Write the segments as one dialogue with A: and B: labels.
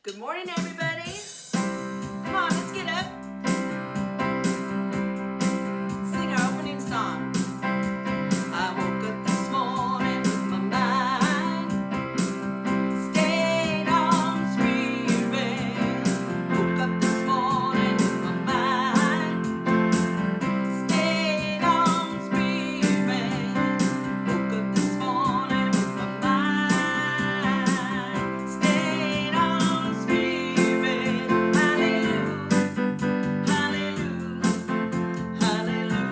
A: Good morning, everybody. Come on, let's get up. Sing our opening song. I woke up this morning with my mind stayed on screaming. Woke up this morning with my mind stayed on screaming. Woke up this morning with my mind stayed on screaming. Hallelujah, hallelujah, hallelujah.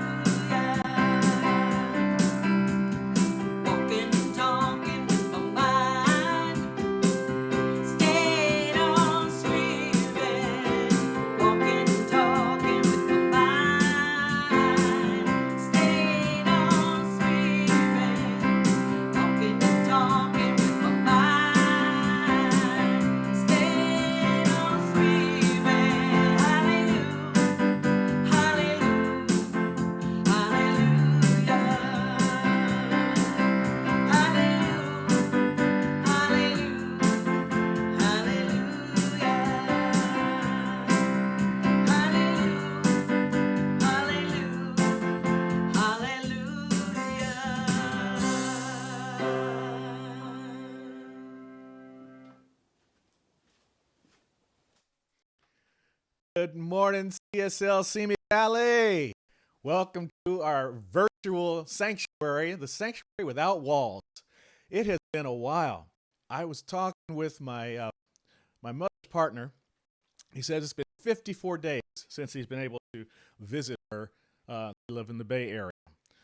A: Walking and talking with my mind stayed on screaming. Walking and talking with my mind stayed on screaming. Walking and talking with my mind stayed on screaming. Hallelujah, hallelujah,
B: Good morning, CSL Simi Valley. Welcome to our virtual sanctuary, the sanctuary without walls. It has been a while. I was talking with my mother's partner. He said it's been 54 days since he's been able to visit her. They live in the Bay Area.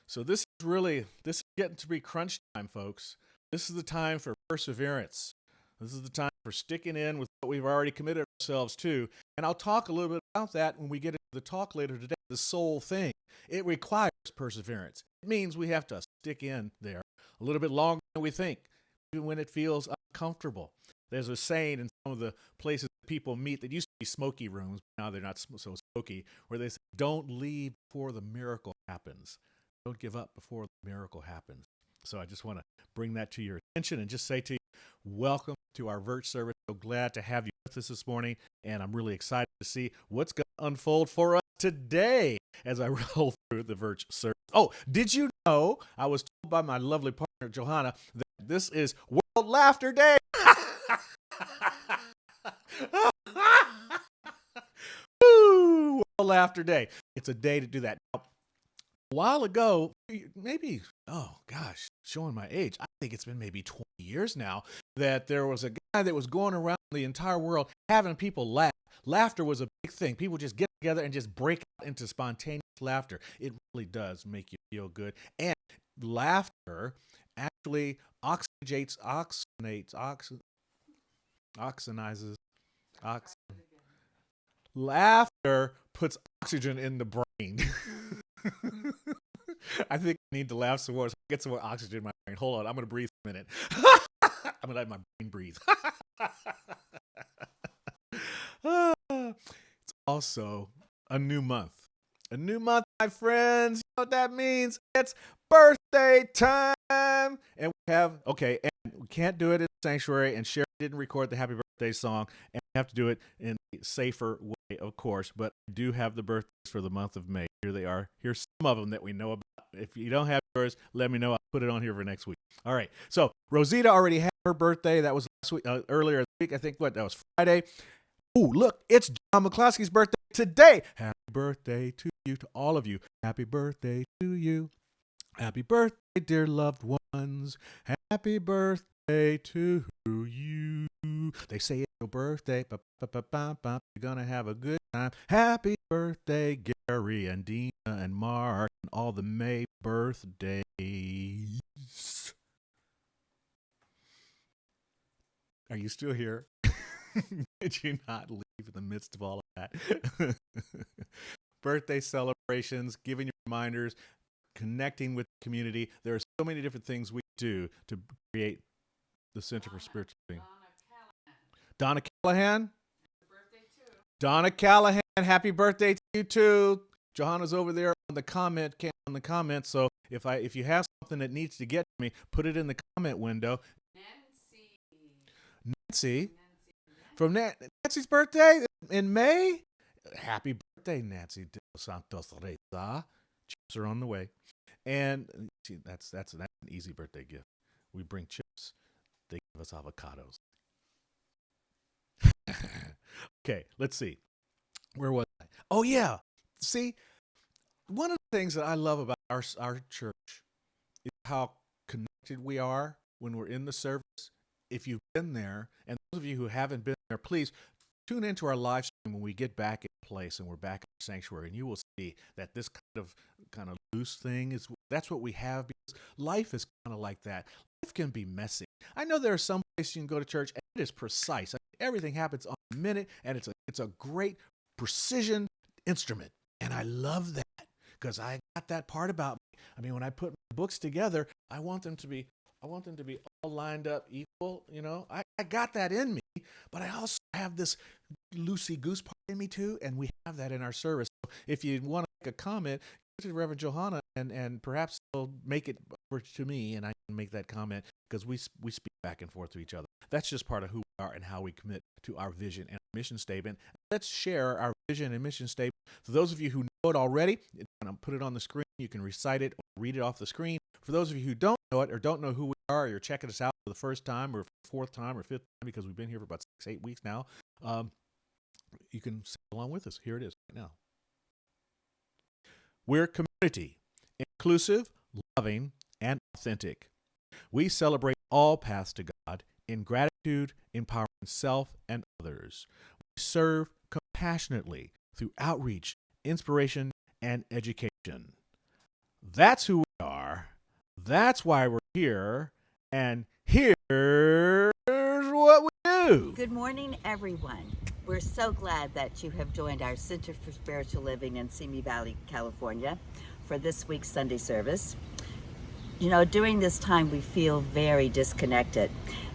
B: So this is getting to be crunch time, folks. This is the time for perseverance. This is the time for sticking in with what we've already committed ourselves to. And I'll talk a little bit about that when we get into the talk later today, the soul thing. It requires perseverance. It means we have to stick in there a little bit longer than we think, even when it feels uncomfortable. There's a saying in some of the places that people meet that used to be smoky rooms, but now they're not so smoky, where they say, don't leave before the miracle happens. Don't give up before the miracle happens. So I just want to bring that to your attention and just say to you, welcome to our Vert service. So glad to have you with us this morning, and I'm really excited to see what's going to unfold for us today as I roll through the Vert service. Oh, did you know, I was told by my lovely partner, Johanna, that this is World Laughter Day. Woo! World Laughter Day. It's a day to do that. Now, a while ago, maybe, oh gosh, showing my age, I think it's been maybe 20 years now, that there was a guy that was going around the entire world having people laugh. Laughter was a big thing. People just get together and just break out into spontaneous laughter. It really does make you feel good. And laughter actually oxygenizes. Laughter puts oxygen in the brain. I think I need to laugh some more so I get some more oxygen in my brain. Hold on, I'm going to breathe for a minute. I'm going to let my brain breathe. It's also a new month. A new month, my friends. You know what that means? It's birthday time. And we can't do it in the sanctuary, and Sherry didn't record the happy birthday song, and we have to do it in a safer way, of course, but I do have the birthdays for the month of May. Here they are. Here's some of them that we know about. If you don't have yours, let me know. I'll put it on here for next week. All right. So Rosita already had her birthday. That was last week, earlier this week. I think that was Friday. Oh, look, it's John McCloskey's birthday today. Happy birthday to you, to all of you. Happy birthday to you. Happy birthday, dear loved ones. Happy birthday to you. They say it's your birthday. You're going to have a good time. Happy birthday, Gary and Dina and Mark and all the May birthdays. Are you still here? Did you not leave in the midst of all of that? Birthday celebrations, giving you reminders, connecting with the community. There are so many different things we do to create the Center for Spiritual Being. Donna Callahan? Donna Callahan, happy birthday to you too. Johanna's over there on the comments. So if you have something that needs to get to me, put it in the comment window. Nancy. from Nancy's birthday in May. Happy birthday, Nancy de los Santos Reza. Chips are on the way. And see, that's an easy birthday gift. We bring chips. They give us avocados. Okay, let's see. Where was I? Oh, yeah. See, one of the things that I love about our church is how connected we are when we're in the service. If you've been there, and those of you who haven't been there, please tune into our live stream when we get back in place and we're back in the sanctuary, and you will see that this kind of loose thing that's what we have, because life is kind of like that. Life can be messy. I know there are some places you can go to church and it is precise. I mean, everything happens on a minute, and it's a great precision instrument, and I love that because I got that part about me. I mean, when I put my books together, I want them to be all lined up equal. You know, I got that in me, but I also have this loosey goose part in me too, and we have that in our service. So if you want to make a comment, go to Reverend Johanna, and perhaps they'll make it over to me, and I can make that comment, because we speak back and forth to each other. That's just part of who we are and how we commit to our vision and mission statement. Let's share our vision and mission statement. For those of you who know it already, I'm going to put it on the screen. You can recite it or read it off the screen. For those of you who don't know it or don't know who we are, or you're checking us out for the first time or fourth time or fifth time, because we've been here for about 6-8 weeks now, you can sing along with us. Here it is right now. We're community, inclusive, loving, and authentic. We celebrate all paths to God in gratitude, empowering self and others. We serve compassionately through outreach, inspiration, and education. That's who we are. That's why we're here. And here's what we do.
C: Good morning, everyone. We're so glad that you have joined our Center for Spiritual Living in Simi Valley, California for this week's Sunday service. You know, during this time, we feel very disconnected,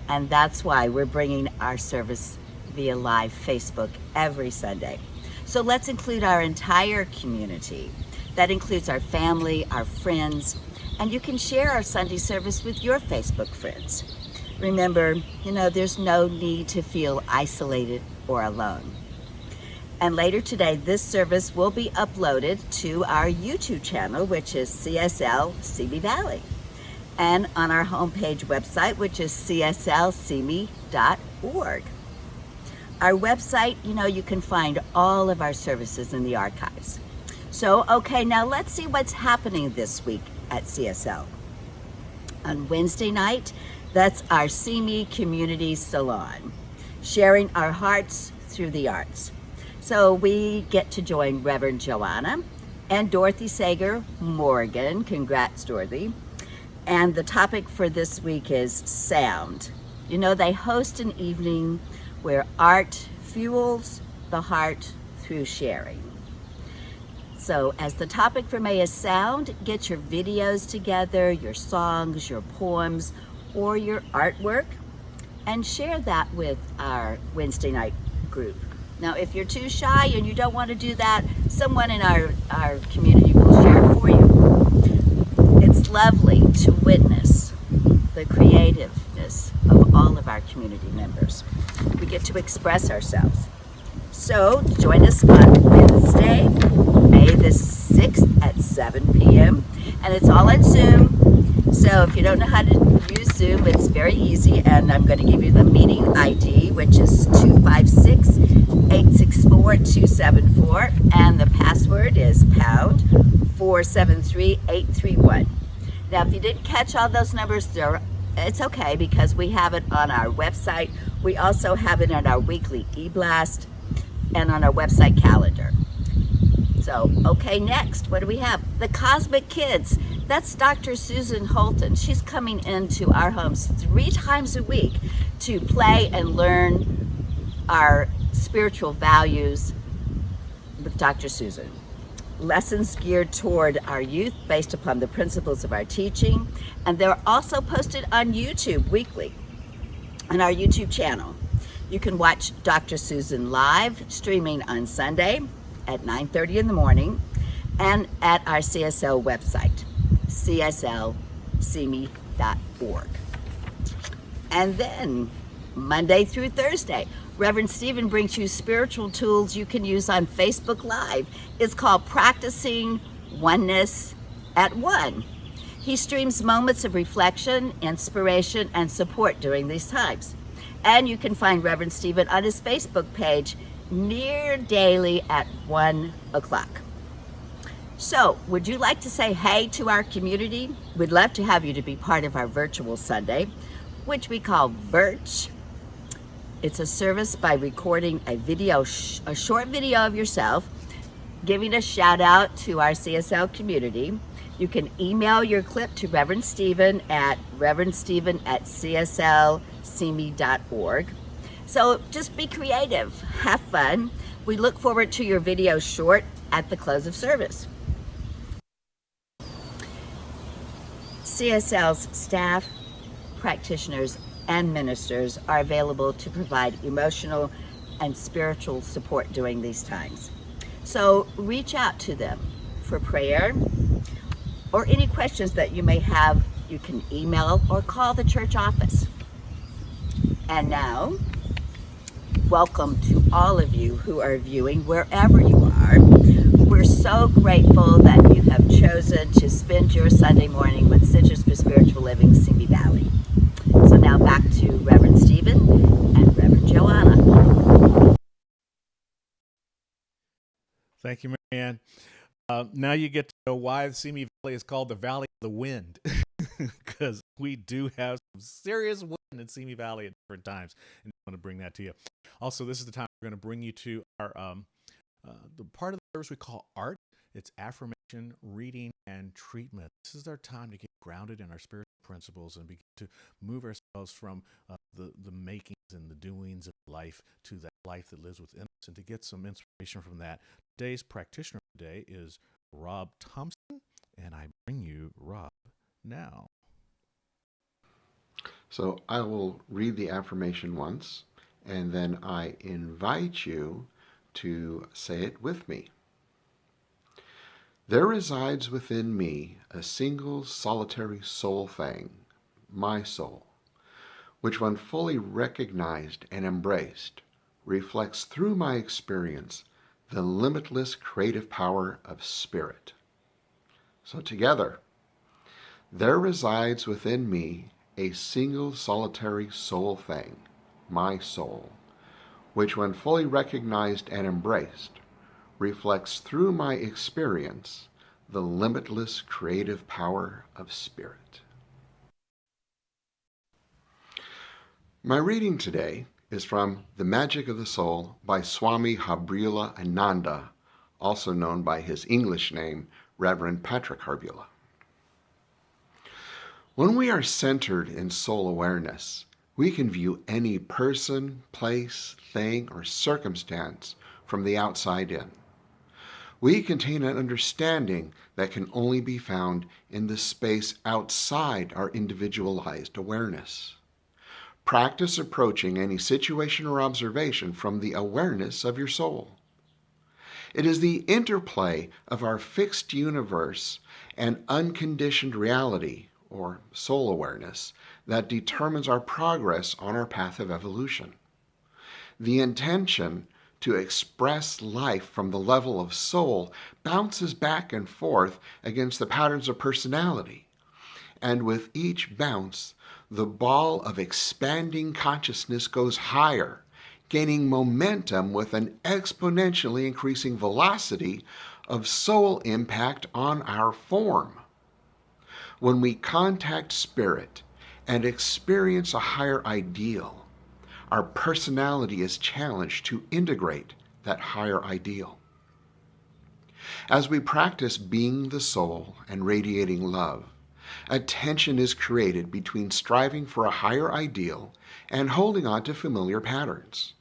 C: and that's why we're bringing our service via live Facebook every Sunday. So let's include our entire community. That includes our family, our friends, and you can share our Sunday service with your Facebook friends. Remember, you know, there's no need to feel isolated or alone. And later today, this service will be uploaded to our YouTube channel, which is CSL Simi Valley, and on our homepage website, which is cslsimi.org. Our website, you know, you can find all of our services in the archives. So, okay, now let's see what's happening this week at CSL. On Wednesday night, that's our Simi Community Salon, sharing our hearts through the arts. So we get to join Reverend Joanna and Dorothy Sager Morgan. Congrats, Dorothy. And the topic for this week is sound. You know, they host an evening where art fuels the heart through sharing. So as the topic for May is sound, get your videos together, your songs, your poems, or your artwork, and share that with our Wednesday night group. Now, if you're too shy and you don't want to do that, someone in our community will share it for you. It's lovely to witness the creativeness of all of our community members. We get to express ourselves. So join us on Wednesday, May the 6th at 7 p.m. And it's all on Zoom. So if you don't know how to use Zoom, it's very easy. And I'm going to give you the meeting ID, which is 256-864-274. And the password is #473831. Now, if you didn't catch all those numbers, it's okay, because we have it on our website. We also have it on our weekly e-blast and on our website calendar. So, okay, next, what do we have? The Cosmic Kids. That's Dr. Susan Holton. She's coming into our homes 3 times a week to play and learn our spiritual values with Dr. Susan. Lessons geared toward our youth based upon the principles of our teaching. And they're also posted on YouTube weekly on our YouTube channel. You can watch Dr. Susan live streaming on Sunday at 9:30 in the morning and at our CSL website, cslsimi.org. And then Monday through Thursday, Reverend Stephen brings you spiritual tools you can use on Facebook Live. It's called Practicing Oneness at One. He streams moments of reflection, inspiration, and support during these times. And you can find Reverend Stephen on his Facebook page near daily at 1 o'clock. So, would you like to say hey to our community? We'd love to have you to be part of our virtual Sunday, which we call Virch. It's a service by recording a short video of yourself, giving a shout out to our CSL community. You can email your clip to Reverend Stephen at reverendstephen@cslcme.org. So just be creative, have fun. We look forward to your video short at the close of service. CSL's staff, practitioners, and ministers are available to provide emotional and spiritual support during these times. So reach out to them for prayer or any questions that you may have. You can email or call the church office. And now, welcome to all of you who are viewing wherever you are. We're so grateful that you have chosen to spend your Sunday morning with Centers for Spiritual Living, Simi Valley. So now back to Reverend Stephen and Reverend Joanna.
B: Thank you, Marianne. Now you get to know why the Simi Valley is called the Valley of the Wind, because we do have some serious wind in Simi Valley at different times, and I want to bring that to you. Also, this is the time we're going to bring you to our the part of the service we call art. It's affirmation, reading, and treatment. This is our time to get grounded in our spiritual principles and begin to move ourselves from the makings and the doings of life to that life that lives within us, and to get some inspiration from that. Today's practitioner today is Rob Thompson, and I bring you Rob now.
D: So I will read the affirmation once, and then I invite you to say it with me. There resides within me a single solitary soul thing, my soul, which when fully recognized and embraced, reflects through my experience the limitless creative power of spirit. So together, there resides within me a single solitary soul thing, my soul, which when fully recognized and embraced, reflects through my experience the limitless creative power of spirit. My reading today is from The Magic of the Soul by Swami Harbula Ananda, also known by his English name, Reverend Patrick Harbula. When we are centered in soul awareness, we can view any person, place, thing, or circumstance from the outside in. We contain an understanding that can only be found in the space outside our individualized awareness. Practice approaching any situation or observation from the awareness of your soul. It is the interplay of our fixed universe and unconditioned reality, or soul awareness, that determines our progress on our path of evolution. The intention to express life from the level of soul bounces back and forth against the patterns of personality, and with each bounce, the ball of expanding consciousness goes higher, gaining momentum with an exponentially increasing velocity of soul impact on our form. When we contact spirit and experience a higher ideal, our personality is challenged to integrate that higher ideal. As we practice being the soul and radiating love, a tension is created between striving for a higher ideal and holding on to familiar patterns.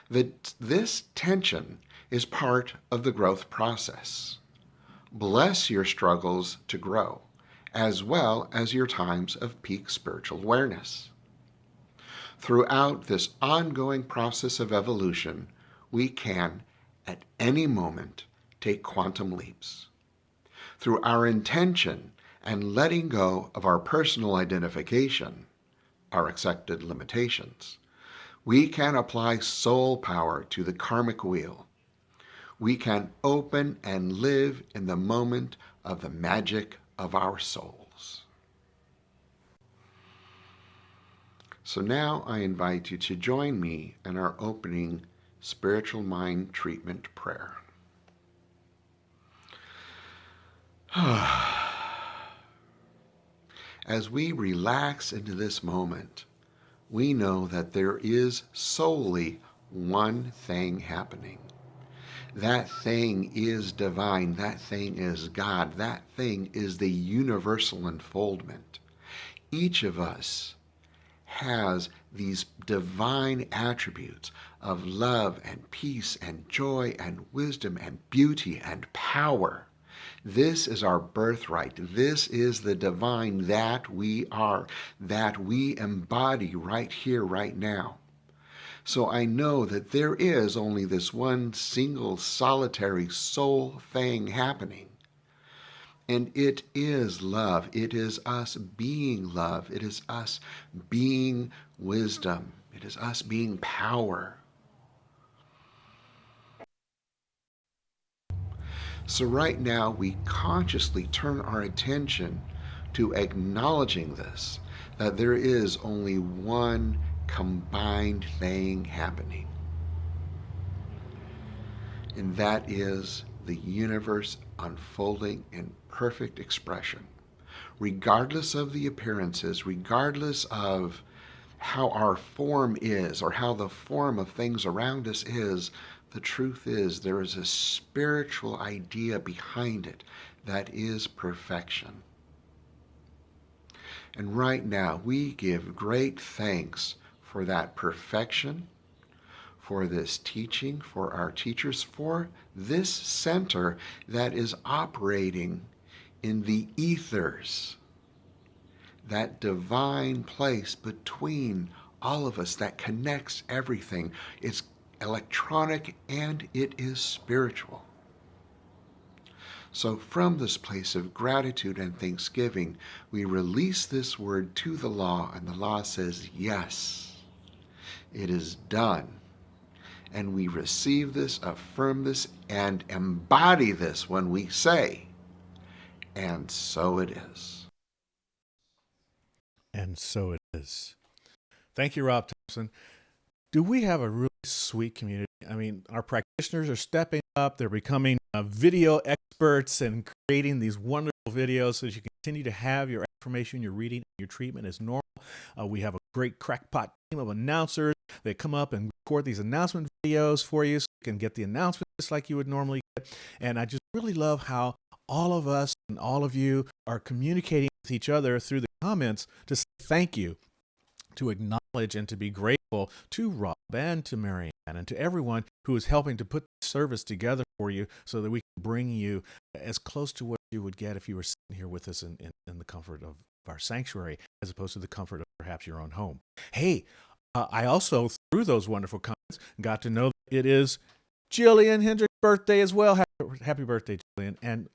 D: This tension is part of the growth process. Bless your struggles to grow, as well as your times of peak spiritual awareness. Throughout this ongoing process of evolution, we can, at any moment, take quantum leaps. Through our intention and letting go of our personal identification, our accepted limitations, We can apply soul power to the karmic wheel. We can open and live in the moment of the magic of our souls. So now I invite you to join me in our opening spiritual mind treatment prayer. As we relax into this moment, we know that there is solely one thing happening. That thing is divine. That thing is God. That thing is the universal unfoldment. Each of us has these divine attributes of love and peace and joy and wisdom and beauty and power. This is our birthright. This is the divine that we are, that we embody right here, right now. So I know that there is only this one single solitary soul thing happening. And it is love. It is us being love. It is us being wisdom. It is us being power. So right now we consciously turn our attention to acknowledging this, that there is only one combined thing happening. And that is the universe unfolding in perfect expression. Regardless of the appearances, regardless of how our form is or how the form of things around us is, the truth is there is a spiritual idea behind it that is perfection. And right now we give great thanks for that perfection, for this teaching, for our teachers, for this center that is operating in the ethers, that divine place between all of us that connects everything. It's electronic and it is spiritual. So from this place of gratitude and thanksgiving, we release this word to the law, and the law says, yes, it is done. And we receive this, affirm this, and embody this when we say, and so it is.
B: And so it is. Thank you, Rob Thompson. Do we have a really sweet community? I mean, our practitioners are stepping up. They're becoming video experts and creating these wonderful videos so that you continue to have your information, your reading, your treatment as normal. We have a great crackpot team of announcers. They come up and record these announcement videos for you so you can get the announcements just like you would normally get. And I just really love how all of us and all of you are communicating with each other through the comments to say thank you, to acknowledge and to be grateful to Rob and to Marianne and to everyone who is helping to put this service together for you so that we can bring you as close to what you would get if you were sitting here with us in the comfort of our sanctuary as opposed to the comfort of perhaps your own home. Hey, I also, through those wonderful comments, got to know that it is Jillian Hendrick's birthday as well. Happy birthday, Jillian. And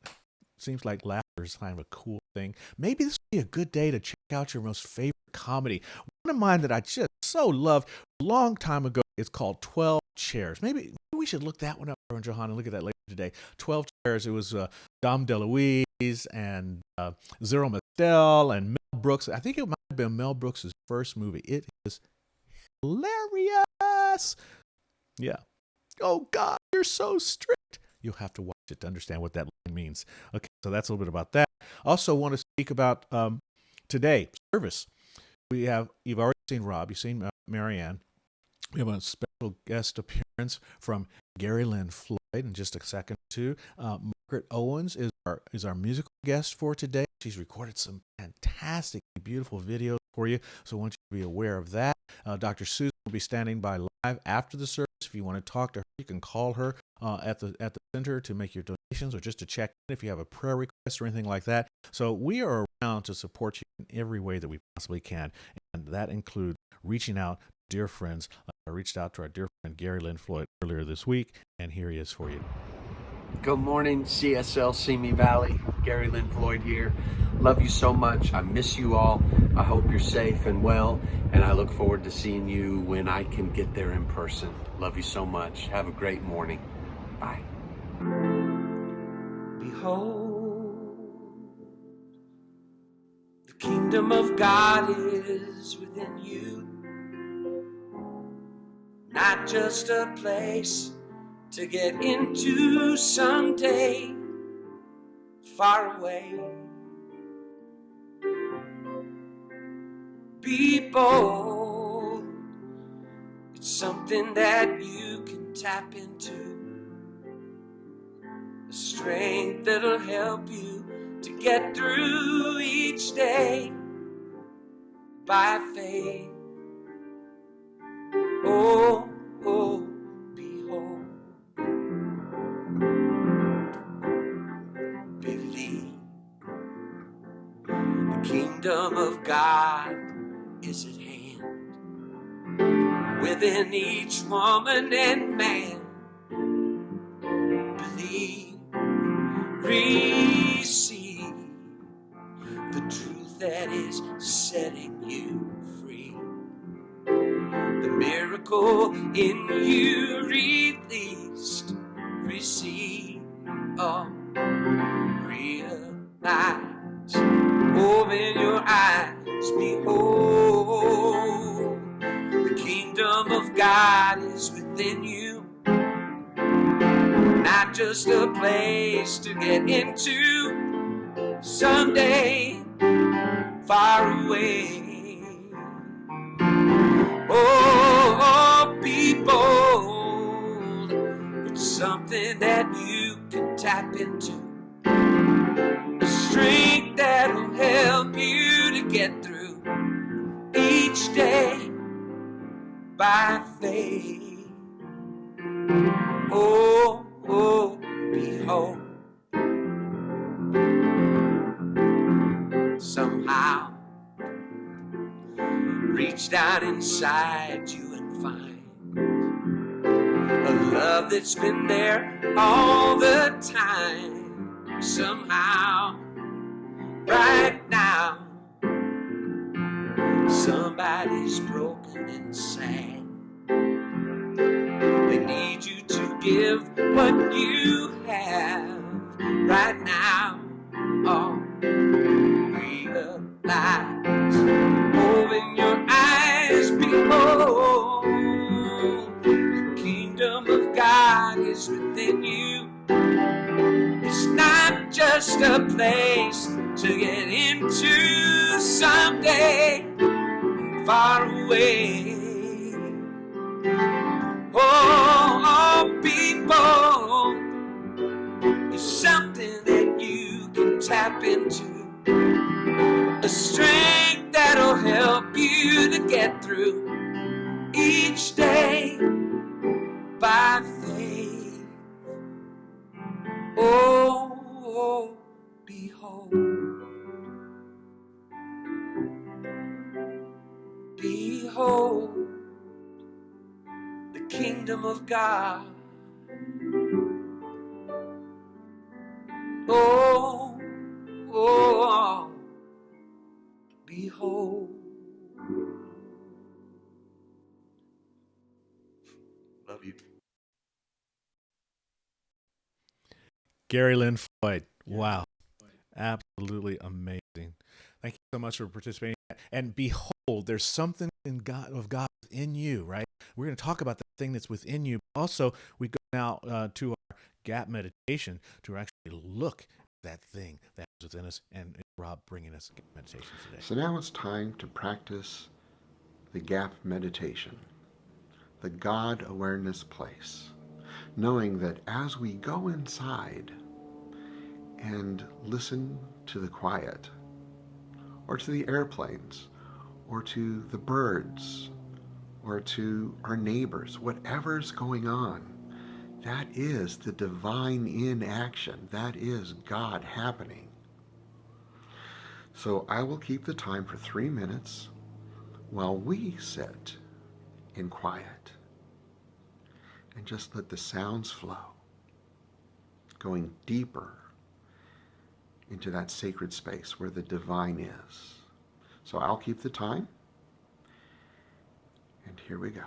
B: seems like laughter is kind of a cool thing. Maybe this would be a good day to check out your most favorite comedy. One of mine that I just so loved a long time ago is called 12 Chairs. Maybe we should look that one up, and Johanna, look at that later today. 12 Chairs. It was Dom DeLuise and Zero Mostel and Mel Brooks. I think it might have been Mel Brooks' first movie. It is hilarious. Yeah. Oh, God, you're so strict. You'll have to watch it to understand what that line means. Okay, so that's a little bit about that. Also want to speak about today, service. You've already seen Rob, you've seen Marianne. We have a special guest appearance from Gary Lynn Floyd in just a second or two. Margaret Owens is our musical guest for today. She's recorded some fantastic, beautiful videos for you, so I want you to be aware of that. Dr. Susan will be standing by live after the service. If you want to talk to her, you can call her at the center to make your donations or just to check in if you have a prayer request or anything like that. So we are around to support you in every way that we possibly can, and that includes reaching out to dear friends. I reached out to our dear friend Gary Lynn Floyd earlier this week, and here he is for you.
E: Good morning, CSL Simi Valley. Gary Lynn Floyd here. Love you so much. I miss you all. I hope you're safe and well, and I look forward to seeing you when I can get there in person. Love you so much. Have a great morning. Bye.
F: Behold, the kingdom of God is within you. Not just a place to get into someday, far away. Be bold. It's something that you can tap into. A strength that'll help you to get through each day by faith. Oh, oh, behold. Believe. The kingdom of God is at hand, within each woman and man. Believe, receive the truth that is setting you free. The miracle in you released, receive, oh, realize. Open your eyes, behold, the kingdom of God is within you. Not just a place to get into someday, far away. Oh, be bold. It's something that you can tap into. The strength that'll help you to get through each day by faith. Oh, oh, behold. Somehow reach down inside you and find a love that's been there all the time. Somehow, right now, somebody's broken and sad. They need you to give what you have right now. Oh, realize, open your eyes, behold, the kingdom of God is within you. It's not just a place to get into someday, far away. Oh, people, it's something that you can tap into. A strength that'll help you to get through each day by faith. Oh, oh, behold. Behold, the kingdom of God. Oh, oh, behold. Love you.
B: Gary Lynn Floyd. Wow. Absolutely amazing. Thank you so much for participating. And behold, there's something in God of God within you, right? We're going to talk about the thing that's within you. Also, we go now to our gap meditation to actually look at that thing that's within us. And Rob bringing us gap meditation today.
D: So now it's time to practice the gap meditation, the God awareness place, knowing that as we go inside and listen to the quiet, or to the airplanes, or to the birds, or to our neighbors, whatever's going on, that is the divine in action. That is God happening. So I will keep the time for 3 minutes while we sit in quiet and just let the sounds flow. going deeper into that sacred space where the divine is. So I'll keep the time. And here we go.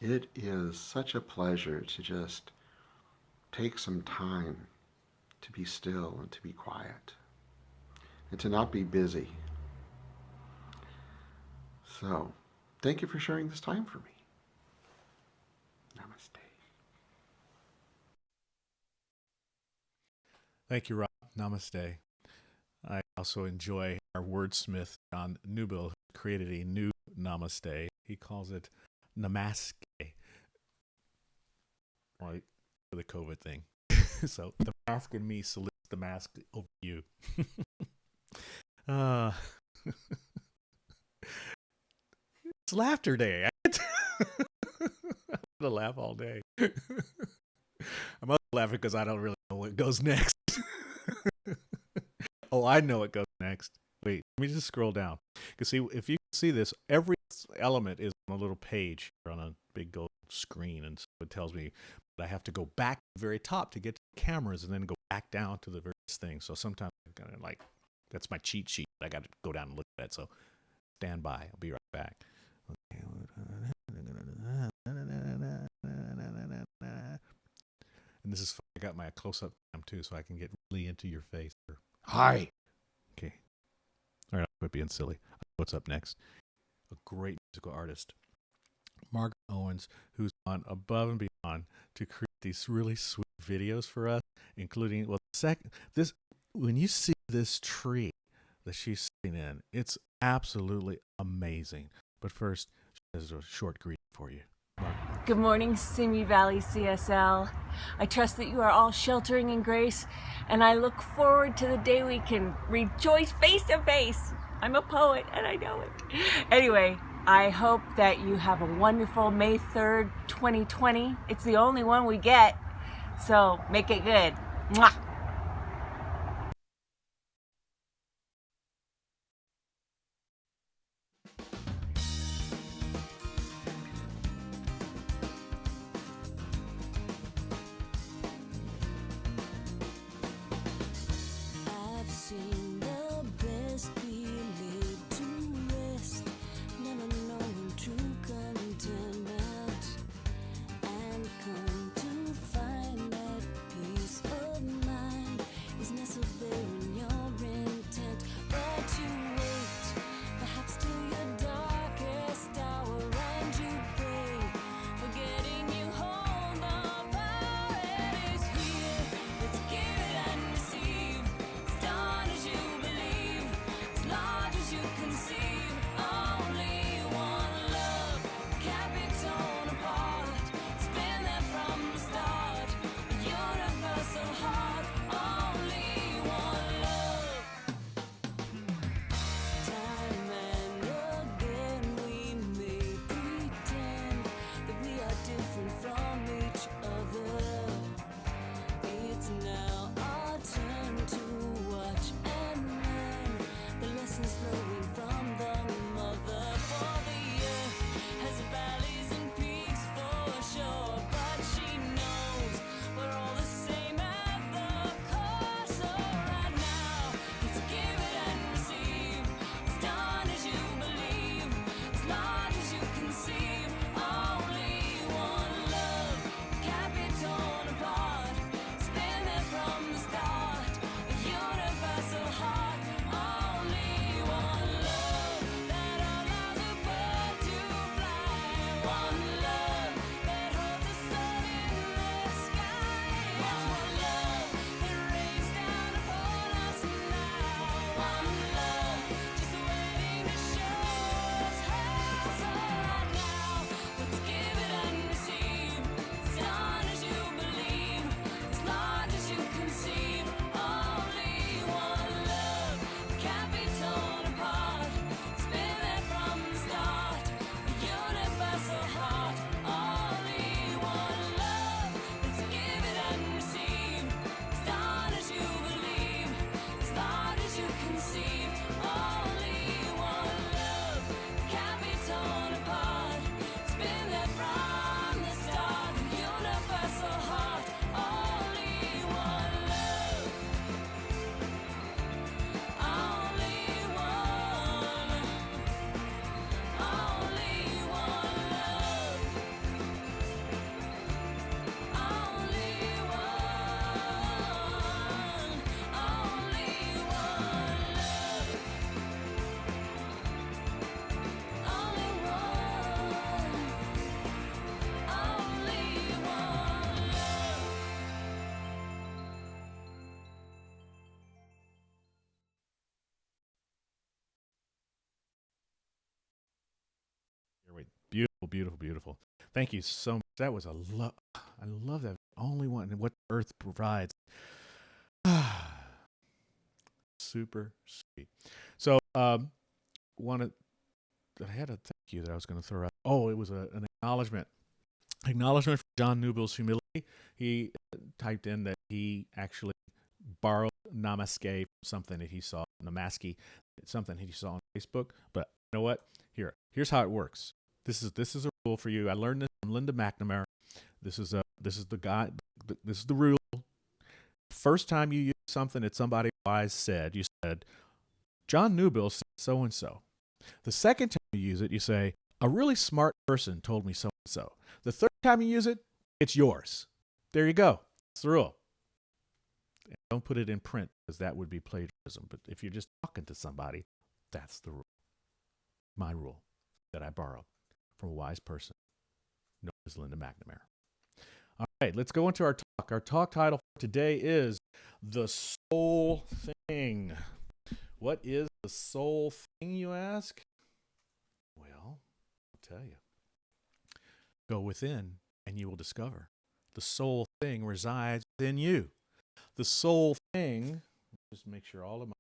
D: It is such a pleasure to just take some time to be still and to be quiet and to not be busy. So, thank you for sharing this time for me. Namaste.
B: Thank you, Rob. Namaste. I also enjoy our wordsmith, John Newbill, who created a new namaste. He calls it namaske, right, for the COVID thing. So the mask in me salutes the mask over you. uh, it's laughter day. I'm going to laugh all day. I'm also laughing because I don't really know what goes next. Oh, I know what goes next. Wait, let me just scroll down. Because see, if you see this, every element is on a little page or on a big gold screen, and so it tells me that I have to go back to the very top to get to the cameras, and then go back down to the various things. So sometimes I'm kind of like, that's my cheat sheet. I got to go down and look at it. So stand by. I'll be right back. Okay. And this is fun. I got my close-up cam too, so I can get really into your face. Hi. Okay. All right, I'll quit being silly. What's up next? A great musical artist, Margaret Owens, who's gone above and beyond to create these really sweet videos for us, including, well, when you see this tree that she's sitting in, it's absolutely amazing. But first, she has a short greeting for you.
G: Good morning, Simi Valley CSL. I trust that you are all sheltering in grace, and I look forward to the day we can rejoice face to face. I'm a poet, and I know it. Anyway, I hope that you have a wonderful May 3rd, 2020. It's the only one we get, so make it good. Mwah!
H: I've seen the best be laid to rest, never knowing true contentment, and come to find that peace of mind is nestled there in your intent. But you wait, perhaps till your darkest hour, and you pray, forgetting you hold the power. It is here, let's give it and receive. Start as you believe, as large as you conceive. Only one love, can't be torn apart. It's been there from the start, a universal heart. Only one love. Time and again we may pretend that we are different from each other. It's now our turn to watch and learn the lessons flowing from the mother. For the earth has valleys and peaks for sure, but she knows we're all the same at the core. So right now, let's give it and receive. As done as you believe, as large as you conceive. Only one love, can't be torn apart. It's been there from the start, a universal heart. Only one love that allows a bird to fly. One love that holds a sun in the sky. It's one love that rains down upon us now. One love just waiting to show us how. So right now, let's give it and receive. As done as you believe, as large as you conceive. Only one love, can't be torn apart. It's been there from the start, a universal heart. Only one love, let's give it and receive. As done as you believe, as large as you conceive. Only one love, can't be torn apart. It's been there from the start, a universal heart. Only one love. Only one. Only one love. Only one. Only one love. Only one. Only one love.
B: Here, wait. Beautiful, beautiful, beautiful. Thank you so much. That was I love that. Only one, and what Earth provides. Super sweet. So, I had a thank you that I was going to throw out. Oh, it was an acknowledgement. Acknowledgement for John Newbill's humility. He typed in that he actually borrowed Namaste from something that he saw, Namaste, something he saw on Facebook. But you know what? Here's how it works. This is a rule for you. I learned this from Linda McNamara. This is the guide. This is the rule. First time you use something that somebody wise said, you said, John Newbill said so and so. The second time you use it, you say, a really smart person told me so and so. The third time you use it, it's yours. There you go. That's the rule. And don't put it in print because that would be plagiarism. But if you're just talking to somebody, that's the rule. My rule that I borrowed from a wise person is Linda McNamara. All right, let's go into our talk. Our talk title for today is The Soul Thing. What is the soul thing, you ask? Well, I'll tell you. Go within and you will discover the soul thing resides within you. The soul thing, just make sure all of my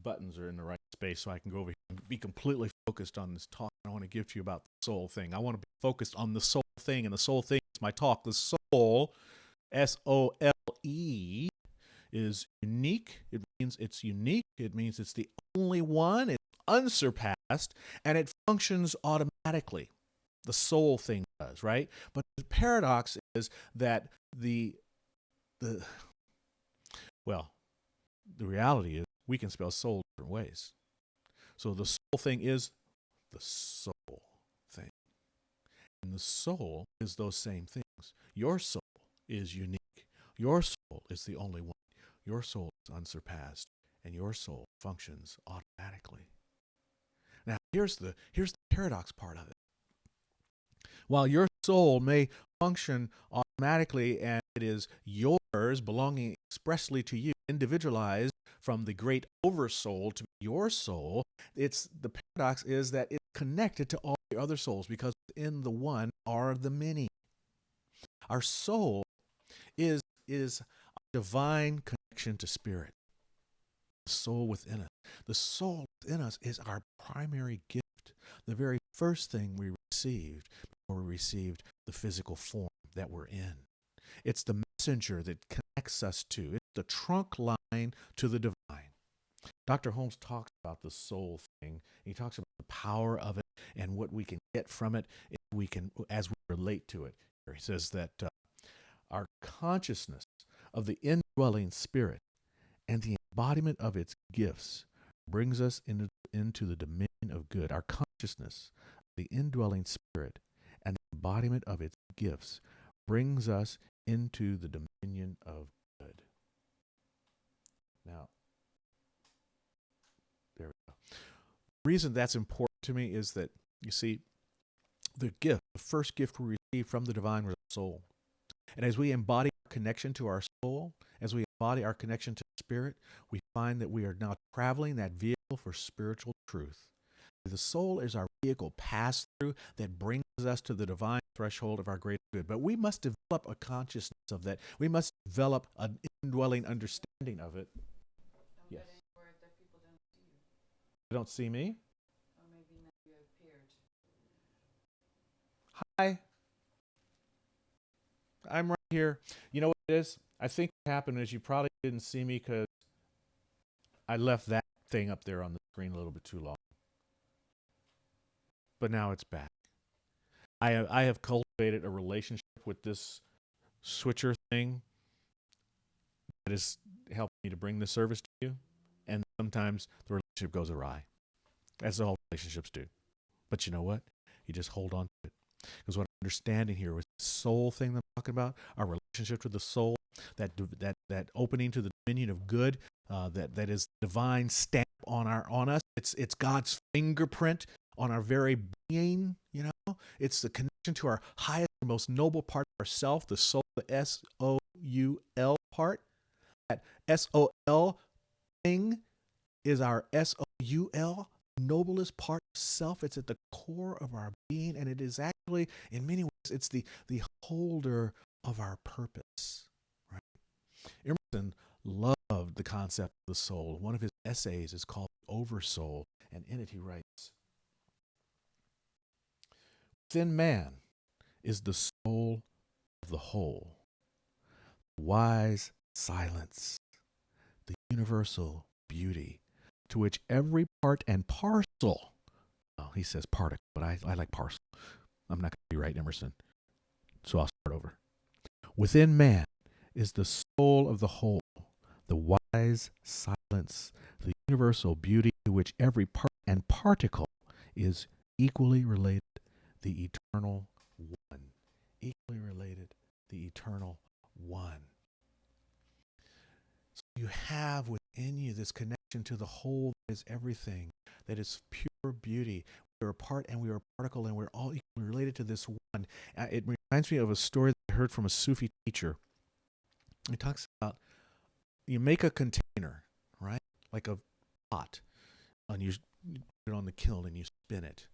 B: buttons are in the right space so I can go over here and be completely focused on this talk I want to give to you about the soul thing. I want to be focused on the soul thing, and the soul thing is my talk. The soul, S-O-L-E, is unique. It means it's unique. It means it's the only one. It's unsurpassed, and it functions automatically. The soul thing does, right? But the paradox is that the reality is we can spell soul different ways. So the soul thing is the soul thing. And the soul is those same things. Your soul is unique. Your soul is the only one. Your soul is unsurpassed. And your soul functions automatically. Now, here's the paradox part of it. While your soul may function automatically and it is yours, belonging expressly to you, individualized from the great oversoul to your soul, the paradox is that it's connected to all the other souls because within the one are the many. Our soul is a divine connection to spirit. The soul within us. The soul within us is our primary gift, the very first thing we received before we received the physical form that we're in. It's the messenger that connects us to. It's the trunk line to the divine. Dr. Holmes talks about the soul thing. He talks about the power of it and what we can get from it as we relate to it. He says that our consciousness of the indwelling spirit and the embodiment of its gifts brings us into the dominion of good. Our consciousness of the indwelling spirit and the embodiment of its gifts brings us into the dominion of good. Now, there we go. The reason that's important to me is that, you see, the first gift we received from the divine was our soul. And as we embody our connection to our soul, as we embody our connection to spirit, we find that we are now traveling that vehicle for spiritual truth. The soul is our vehicle pass-through that brings us to the divine threshold of our greater good. But we must develop a consciousness of that. We must develop an indwelling understanding of it. Yes. They don't see me?
I: Or maybe now you appeared.
B: Hi. I'm right here. You know what it is? I think what happened is you probably didn't see me because I left that thing up there on the screen a little bit too long. But now it's back. I have cultivated a relationship with this switcher thing that has helped me to bring the service to you. And sometimes the relationship goes awry, as all relationships do. But you know what? You just hold on to it. Because what I'm understanding here was the soul thing that I'm talking about, our relationship to the soul, that opening to the dominion of good, that is divine stamp on us. It's God's fingerprint on our very being, you know. It's the connection to our highest, most noble part of ourself, the soul, the S-O-U-L part. That S-O-L thing is our S-O-U-L, noblest part of self. It's at the core of our being, and it is actually, in many ways, it's the holder of our purpose. Right? Emerson loved the concept of the soul. One of his essays is called Oversoul, and in it he writes, "Within man is the soul of the whole, the wise silence, the universal beauty, to which every part and parcel," well, he says particle, but I like parcel. I'm not going to be right, Emerson, so I'll start over. "Within man is the soul of the whole, the wise silence, the universal beauty, to which every part and particle is equally related, the eternal one." Equally related, the eternal one. So you have within you this connection to the whole that is everything, that is pure beauty, we are a part and we are a particle and we're all equally related to this one. It reminds me of a story that I heard from a Sufi teacher. He talks about you make a container, right? Like a pot, and you put it on the kiln and you spin it,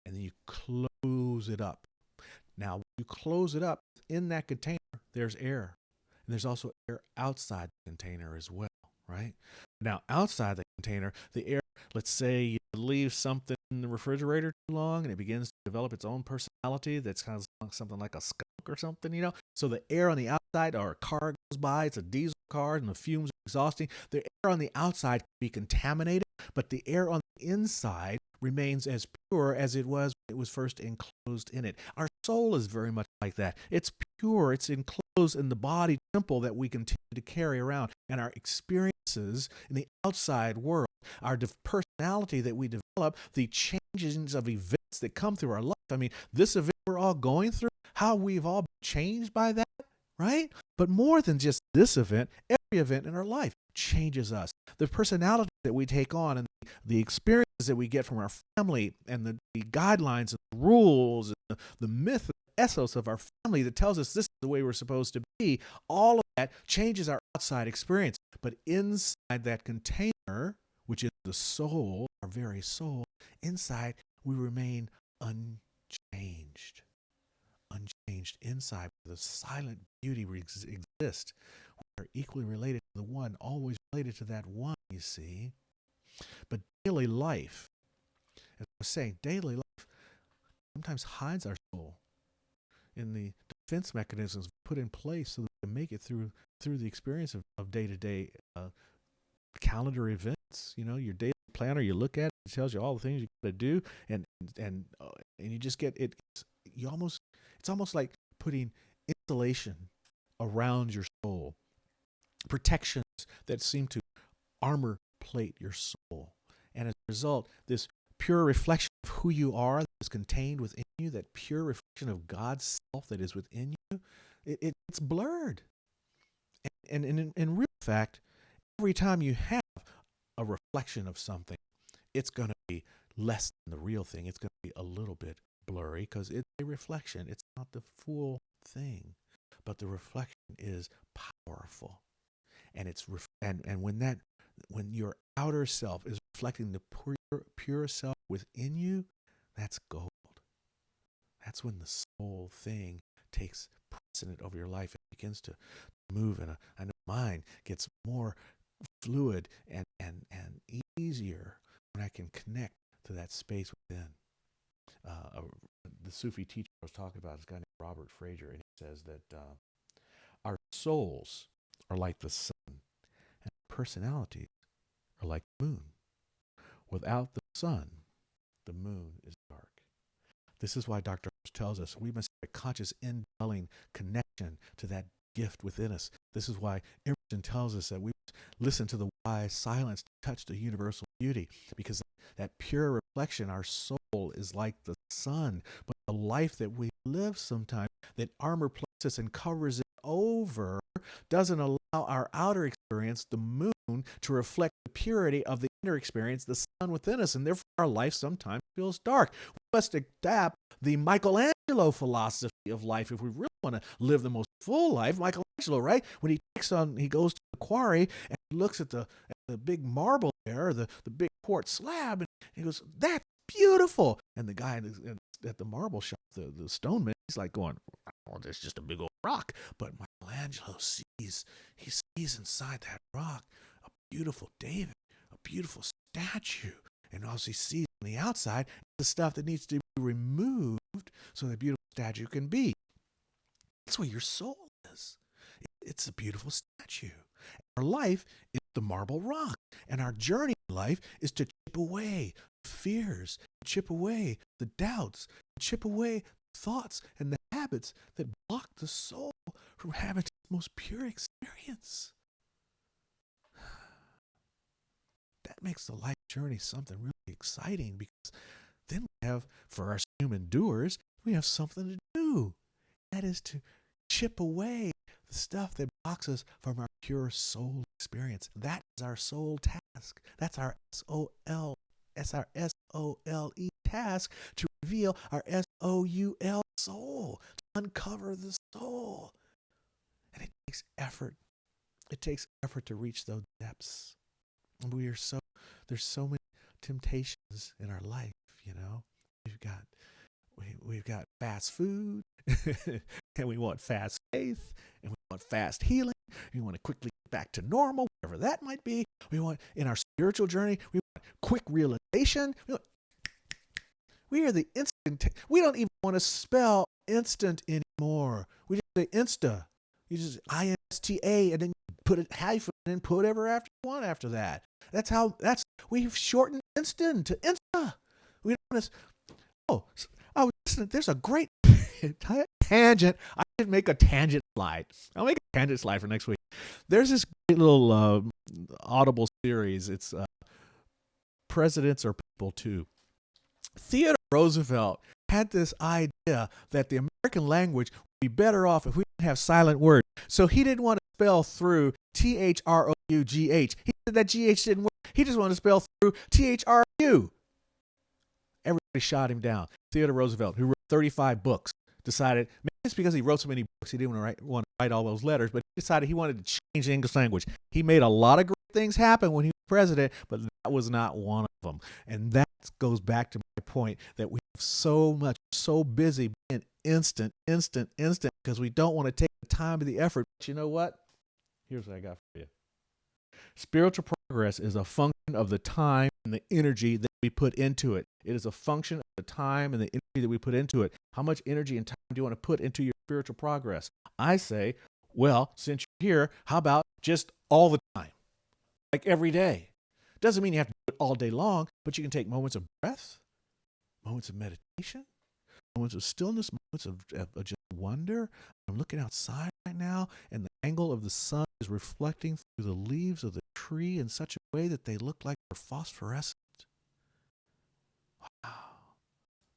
B: and then you close it up. Now, when you close it up, in that container, there's air. And there's also air outside the container as well, right? Now, outside the container, the air, let's say you leave something in the refrigerator too long and it begins to develop its own personality that's kind of something like a skunk or something, you know? So the air on the outside, or a car goes by, it's a diesel car and the fumes are exhausting. The air on the outside can be contaminated, but the air on the inside remains as pure as it was when it was first enclosed in it. Our soul is very much like that. It's pure. It's enclosed in the body temple that we continue to carry around. And our experiences in the outside world, our personality that we develop, the changes of events that come through our life. I mean, this event we're all going through, how we've all been changed by that, right? But more than just this event, every event in our life changes us. The personality that we take on and the experiences that we get from our family and the guidelines and the rules and the myth, the ethos of our family that tells us this is the way we're supposed to be, all of that changes our outside experience. But inside that container, which is the soul, our very soul, inside we remain unchanged. Unchanged inside, where the silent beauty exists. We are equally related to the one, always related to that one, you see. But daily life, as I was saying, daily life sometimes hides our soul in the defense mechanisms put in place so that we can make it through the experience of day-to-day calendar events. You know, your daily planner, you look at it, it tells you all the things you got to do, and you just get it. It's almost like putting insulation around your soul, protections that seem to armor plate your soul. And as a result, this pure reflection of who you are that is contained within you, that pure reflection of God's self that is within you, it's blurred. And in real fact, every time you have a reflection of something, it's going to be less than the real thing. It's going to be a little bit blurry because it's a reflection. It's not the full thing, but the reflection is powerful. And when your outer self is reflecting the pure self within you, that's gold. That's when the soul thing takes precedent over your life and begins to move, and the mind gets more fluid and easier when I can connect to that space within. The Sufi teacher I was talking about is a guy named Robert Fraser, and he says that our souls are like the sun, and personalities are like the moon. Without the sun, the moon is dark. This is why Dr. House tells us we must have a conscious indwelling connection to that gift within us. This is why Emerson tells us that we must listen to the wise silence to touch the universal beauty, because that pure reflection, our soul, is like the sun. But the life that we live sometimes, that armor plates us and covers it over, doesn't allow our outer experience, the moon, to reflect the purity of the inner experience, the sun within us, and therefore our life sometimes feels dark. We must adapt the Michelangelo philosophy of life if we really want to live the most full life. Michelangelo, right? When he goes to the quarry and he looks at the big marble there, the big quartz slab, and he goes, "That's beautiful." And the guy at the marble shop, the stoneman, he's like going, "Oh, there's just a big old rock." But Michelangelo sees inside that rock a beautiful David, a beautiful statue. And also he sees on the outside the stuff that needs to be removed so that beautiful statue can be. That's what your soul is. It's a beautiful statue. Our life is the marble rock. And our journey in life is to chip away the fears, chip away the doubts, chip away the thoughts and the habits that block the soul from having its most pure experience. That makes the life journey something really exciting, because then we have, for our human doers, we have something to do. That is to chip away the stuff that blocks us from our pure soul experience. That is our soul task. That's our SOL. That's our SOLE task to reveal our S-O-U-L, soul, to uncover the soul. And it takes effort. It takes effort to reach those depths. And there's so many temptations in our life, you know. We've got fast food, and we want fast faith, and we want fast healing. We want to quickly get back to normal, whatever that might be. We want, in our spiritual journey, we want quick realization. We are the instant. We don't even want to spell instant anymore. We just say insta. You just I-N-S-T-A, and then put a hyphen and then put whatever after you want after that. We've shortened instant to insta. We don't want to. Oh, I was listening. There's a great tangent. I should make a tangent slide. I'll make a tangent slide for next week. There's this great little Audible series. It's Presidents Are People Too. Theodore Roosevelt had this idea that the American language would be better off if we didn't have silent words. So he didn't want to spell through T-H-R-O-U-G-H. He said that G-H didn't work. He just wanted to spell through T-H-R-U. Everybody shot him down. Theodore Roosevelt, who wrote 35 books, decided, maybe it's because he wrote so many books, he didn't want to write all those letters, but he decided he wanted to change the English language. He made a lot of great things happen when he was president, but that was not one of them. And that goes back to my point that we have so busy being instant, because we don't want to take the time or the effort. But you know what? Here's what I got for you. Spiritual progress is a function of the time and the energy that we put into it. It is a function of the time and the energy that we put into it. How much energy and time do you want to put into your spiritual progress? I say, well, since you're here, how about just all the time? Like every day. Doesn't mean you have to do it all day long, but you can take moments of breath, moments of meditation, moments of stillness, moments of just wonder. I'm looking outside right now, and the angle of the sun is reflecting through the leaves of the tree in such a way that they look like they're phosphorescent. Wow.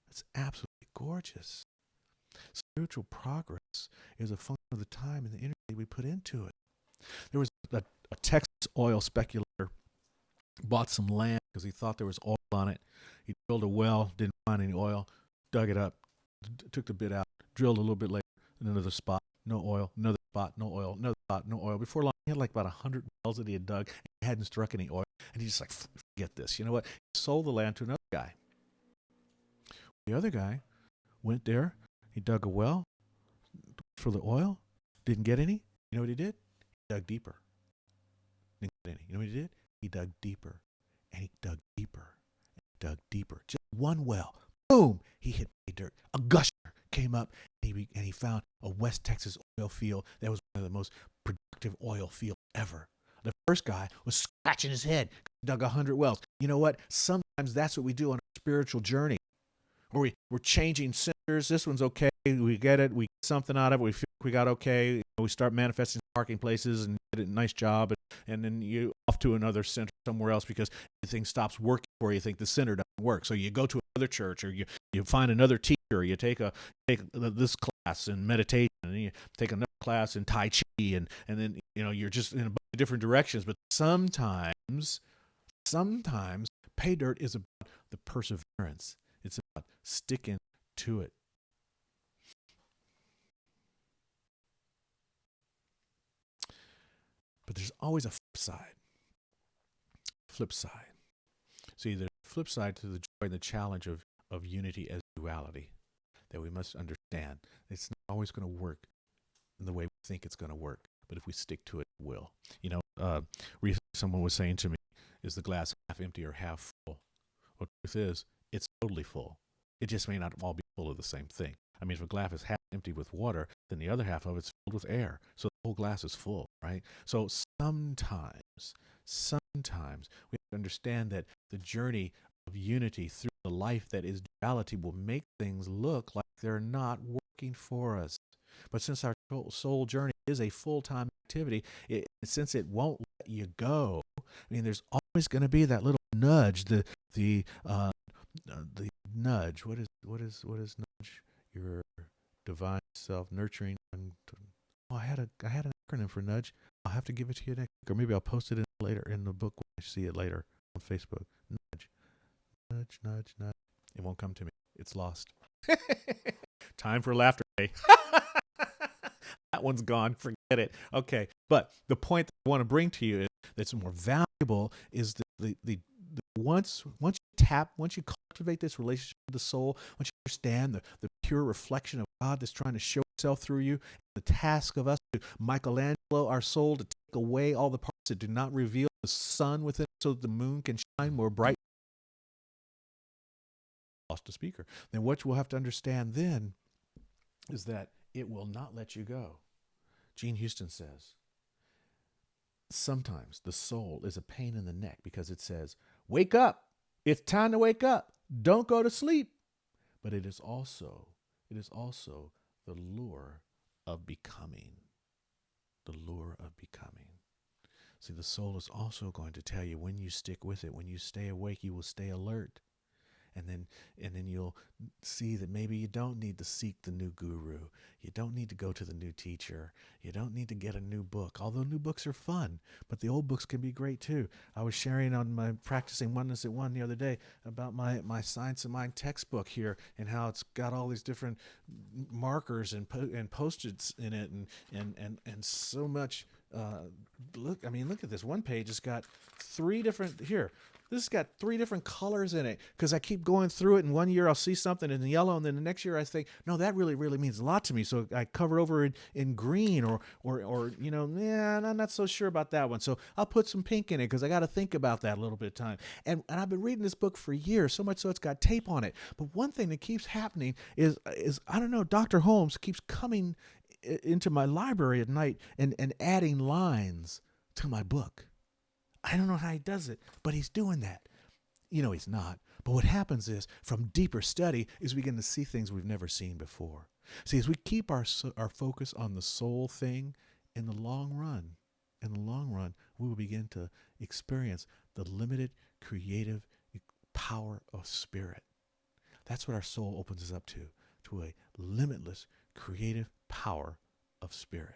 B: It's absolutely gorgeous. Spiritual progress is a function of the time and the energy we put into it. There was a Texas oil speculator bought some land because he thought there was oil on it. He drilled a well, didn't find any oil, dug it up, took the bit out, drilled a little bit later, another spot, no oil, another spot, no oil, another spot, no oil. Before long, he had like about 100 wells that he had dug, and he hadn't struck any oil. And he's just like, forget this. You know what? He sold the land to another guy. The other guy went there, he dug a well for the oil, didn't get any. You know what he did? He dug deeper. Didn't get any. You know what he did? He dug deeper, and he dug deeper, and he dug deeper. Just one well. Boom! He hit pay dirt. A gusher came up, and he found a West Texas oil field that was one of the most productive oil fields ever. The first guy was scratching his head, dug 100 wells. You know what? Sometimes that's what we do on our spiritual journey. Or we're changing centers. This one's okay. We get it. We get something out of it. We feel like we got okay. We start manifesting parking places and get a nice job. And then you off to another center somewhere else because everything stops working for you. You think the center doesn't work. So you go to another church, or you find another teacher. You take this class in meditation, and then you take another class in Tai Chi, and then you're just in a bunch of different directions. But sometimes pay dirt is about the perseverance. It's about sticking to it. But there's always a flip side. See, the flip side to the joy and the challenge of unity as duality that we must understand. It's not always going to work in the way we think it's going to work, but if we stick to it, it will. Recently someone was saying to me, is the glass half empty or half full? Well, the truth is, it's totally full. It just may not all be full of the same thing. I mean, if a glass is half empty with water, then the other half of it's filled with air. So the whole glass is full, right? So sometimes we have to understand that the journey of unity through the life that is duality will make things look like they're not working for us. But since our soul journey is a full-time activity, since it won't let you go, I mean, there's always going to be that little nudge, the nudge. What is nudge? Your divine self nurturing. Oh, I had an acronym for nudge. I'll have to give it to you next week, or maybe I'll post it later in the book when I see it later on Facebook. Nudge. It won't come to me. It's lost. Time for laughter day. That one's gone. Forget it. Okay. But the point that I want to bring to you is that's more valuable is the once you cultivate this relationship with the soul, once you understand the pure reflection of God that's trying to show itself through you, the task of us to Michelangelo our soul to take away all the parts that do not reveal the sun within so that the moon can shine more bright. Lost a speaker. Then what you will have to understand then is that it will not let you go. Gene Houston says, sometimes the soul is a pain in the neck because it says, wake up. It's time to wake up. Don't go to sleep. But it is also the lure of becoming. The lure of becoming. See, the soul is also going to tell you when you stick with it, when you stay awake, you will stay alert. And then you'll see that maybe you don't need to seek the new guru. You don't need to go to the new teacher. You don't need to get a new book, although new books are fun, but the old books can be great too. I was sharing on my Practicing Oneness at One the other day about my Science of Mind textbook here and how it's got all these different markers and post-its in it and so much. Look at this. One page has got three different here. This has got three different colors in it because I keep going through it, and one year I'll see something in yellow, and then the next year I think, no, that really, really means a lot to me. So I cover over in green or I'm not so sure about that one. So I'll put some pink in it because I got to think about that a little bit of time. And I've been reading this book for years, so much so it's got tape on it. But one thing that keeps happening is I don't know, Dr. Holmes keeps coming into my library at night and adding lines to my book. I don't know how he does it, but he's doing that. He's not. But what happens is, from deeper study, is we begin to see things we've never seen before. See, as we keep our focus on the soul thing, in the long run, we will begin to experience the limited creative power of spirit. That's what our soul opens us up to a limitless creative power of spirit.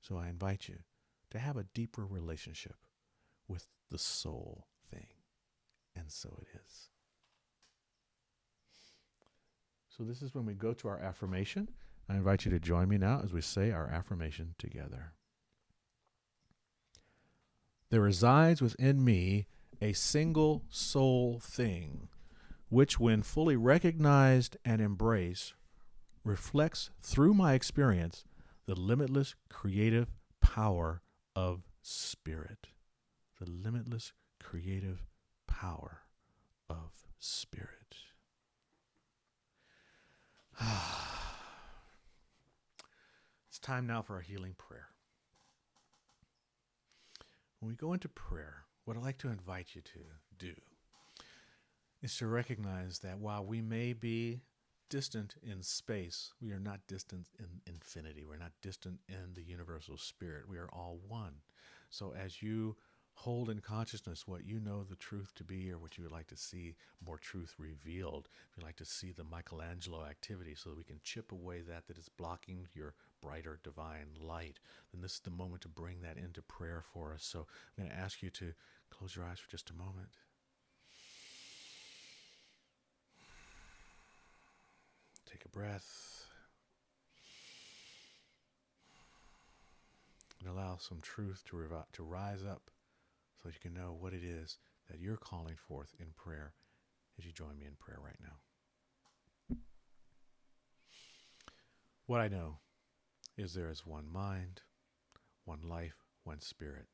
B: So I invite you to have a deeper relationship with the soul thing. And so it is. So this is when we go to our affirmation. I invite you to join me now as we say our affirmation together. There resides within me a single soul thing, which when fully recognized and embraced, reflects through my experience the limitless creative power of spirit. The limitless creative power of spirit. It's time now for our healing prayer. When we go into prayer, what I'd like to invite you to do is to recognize that while we may be distant in space, we are not distant in infinity. We're not distant in the universal spirit. We are all one. So as you hold in consciousness what you know the truth to be, or what you would like to see more truth revealed, if you'd like to see the Michelangelo activity so that we can chip away that is blocking your brighter divine light, then this is the moment to bring that into prayer for us. So I'm going to ask you to close your eyes for just a moment. Take a breath and allow some truth to rise up so that you can know what it is that you're calling forth in prayer as you join me in prayer right now. What I know is there is one mind, one life, one spirit.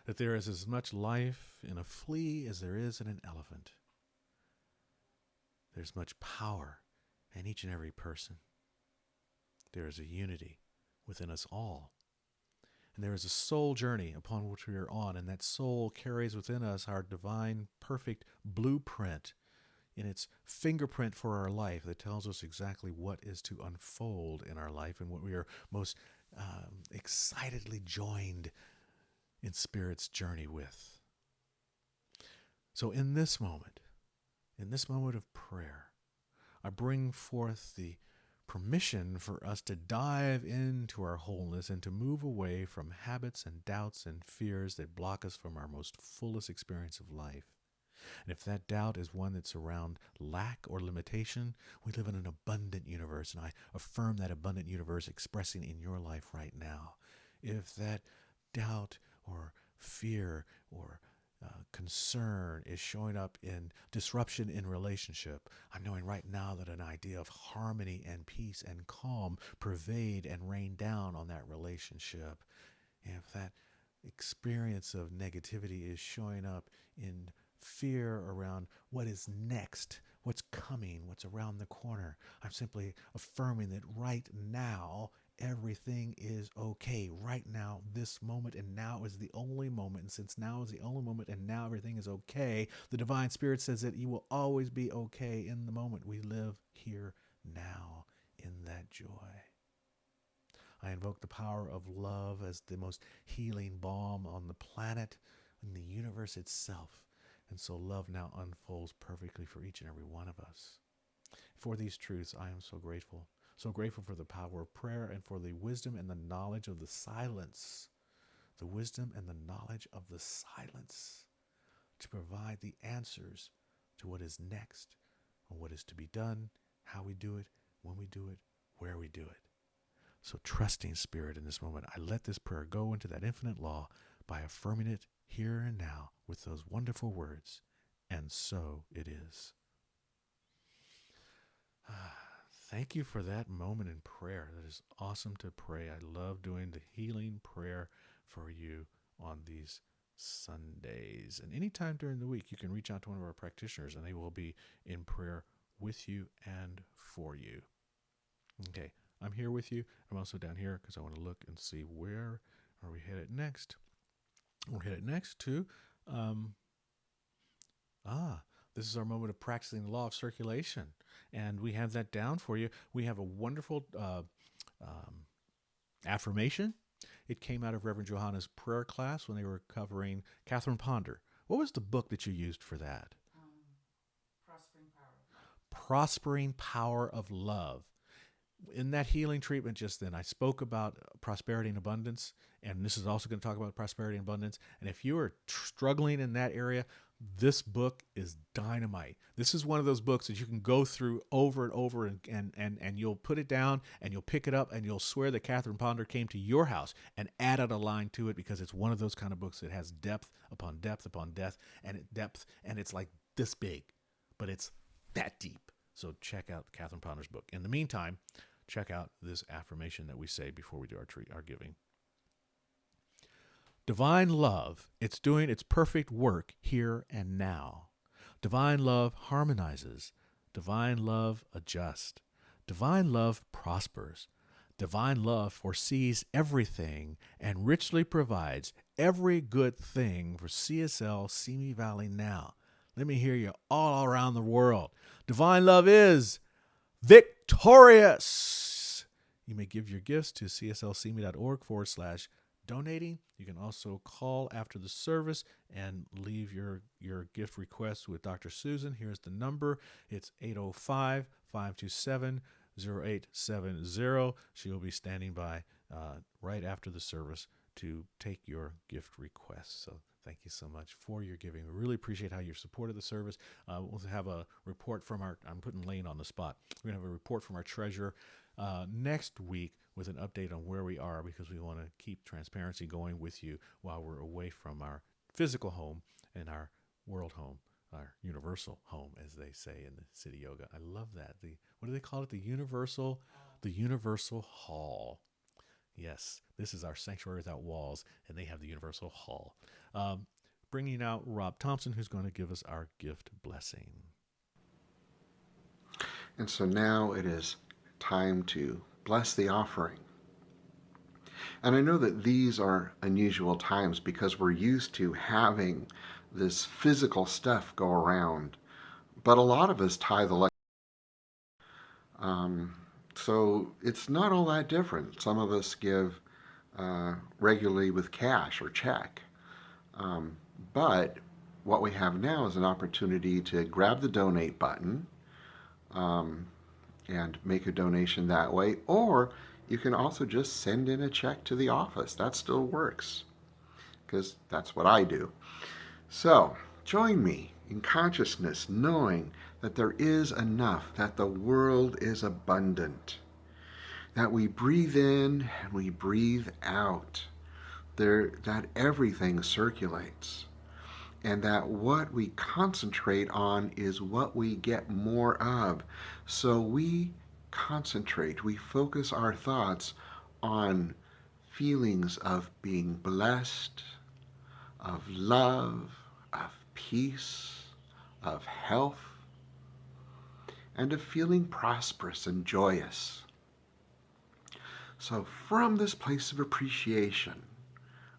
B: That there is as much life in a flea as there is in an elephant. There's much power in each and every person. There is a unity within us all. And there is a soul journey upon which we are on, and that soul carries within us our divine, perfect blueprint in its fingerprint for our life that tells us exactly what is to unfold in our life and what we are most excitedly joined in Spirit's journey with. So in this moment of prayer, I bring forth the permission for us to dive into our wholeness and to move away from habits and doubts and fears that block us from our most fullest experience of life. And if that doubt is one that's around lack or limitation, we live in an abundant universe, and I affirm that abundant universe expressing in your life right now. If that doubt or fear or concern is showing up in disruption in relationship, I'm knowing right now that an idea of harmony and peace and calm pervade and rain down on that relationship. If that experience of negativity is showing up in fear around what is next, what's coming, what's around the corner, I'm simply affirming that right now everything is okay. Right now, this moment, and now is the only moment. And since now is the only moment and now everything is okay, the Divine Spirit says that you will always be okay in the moment. We live here now in that joy. I invoke the power of love as the most healing balm on the planet and the universe itself. And so love now unfolds perfectly for each and every one of us. For these truths, I am so grateful. So grateful for the power of prayer and for the wisdom and the knowledge of the silence. The wisdom and the knowledge of the silence to provide the answers to what is next, and what is to be done, how we do it, when we do it, where we do it. So trusting Spirit in this moment, I let this prayer go into that infinite law by affirming it here and now with those wonderful words, and so it is. Thank you for that moment in prayer. That is awesome to pray. I love doing the healing prayer for you on these Sundays. And anytime during the week, you can reach out to one of our practitioners and they will be in prayer with you and for you. Okay, I'm here with you. I'm also down here because I want to look and see where are we headed next. We're headed next to, this is our moment of practicing the law of circulation. And we have that down for you. We have a wonderful affirmation. It came out of Reverend Johanna's prayer class when they were covering Catherine Ponder. What was the book that you used for that?
I: Prospering Power.
B: Prospering Power of Love. In that healing treatment just then, I spoke about prosperity and abundance, and this is also going to talk about prosperity and abundance. And if you are struggling in that area, this book is dynamite. This is one of those books that you can go through over and over, and you'll put it down and you'll pick it up and you'll swear that Catherine Ponder came to your house and added a line to it, because it's one of those kind of books that has depth upon depth upon depth, and it's like this big, but it's that deep. So check out Catherine Ponder's book. In the meantime, check out this affirmation that we say before we do our giving. Divine love, it's doing its perfect work here and now. Divine love harmonizes. Divine love adjusts. Divine love prospers. Divine love foresees everything and richly provides every good thing for CSL Simi Valley now. Let me hear you all around the world. Divine love is victorious. You may give your gifts to cslcme.org/donating. You can also call after the service and leave your gift request with Dr. Susan. Here's the number. It's 805-527-0870. She will be standing by right after the service to take your gift request. So thank you so much for your giving. We really appreciate how you've supported the service. We'll have a report from I'm putting Lane on the spot. We're going to have a report from our treasurer next week with an update on where we are, because we want to keep transparency going with you while we're away from our physical home and our world home, our universal home, as they say in the City Yoga. I love that. What do they call it? The universal hall. Yes, this is our sanctuary without walls, and they have the universal hall. Bringing out Rob Thompson, who's going to give us our gift blessing.
D: And so now it is time to bless the offering. And I know that these are unusual times because we're used to having this physical stuff go around, but a lot of us tie the leg. So it's not all that different. Some of us give regularly with cash or check. But what we have now is an opportunity to grab the donate button and make a donation that way. Or you can also just send in a check to the office. That still works, because that's what I do. So Join me in consciousness, knowing that there is enough, that the world is abundant, that we breathe in and we breathe out, that everything circulates, and that what we concentrate on is what we get more of. So we concentrate, we focus our thoughts on feelings of being blessed, of love, of peace, of health, and of feeling prosperous and joyous. So from this place of appreciation,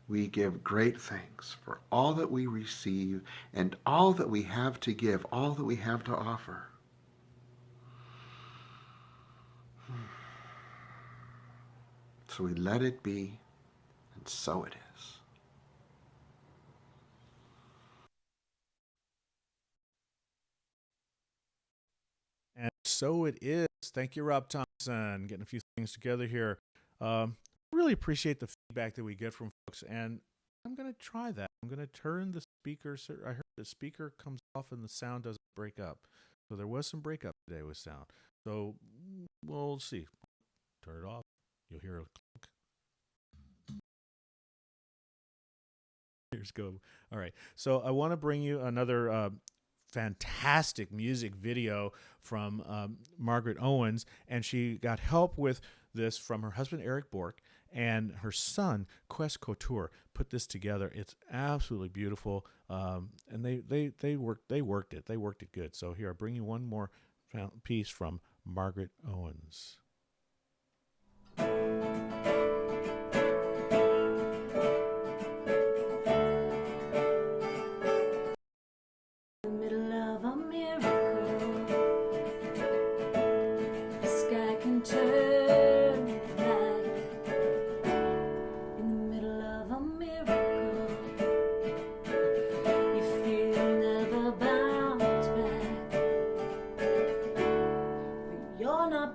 D: we give great thanks for all that we receive and all that we have to give, all that we have to offer. So we let it be, and so it is.
B: And so it is. Thank you, Rob Thompson. Getting a few things together here. Really appreciate the feedback that we get from folks, and I'm going to try that. I'm going to turn the speaker. I heard the speaker comes off and the sound doesn't break up. So there was some breakup today with sound. So we'll see. Turn it off. You'll hear a clunk. Here's go. All right. So I want to bring you another fantastic music video from Margaret Owens, and she got help with this from her husband Eric Bork, and her son Quest Couture put this together. It's absolutely beautiful, and they worked it good. So here, I bring you one more piece from Margaret Owens.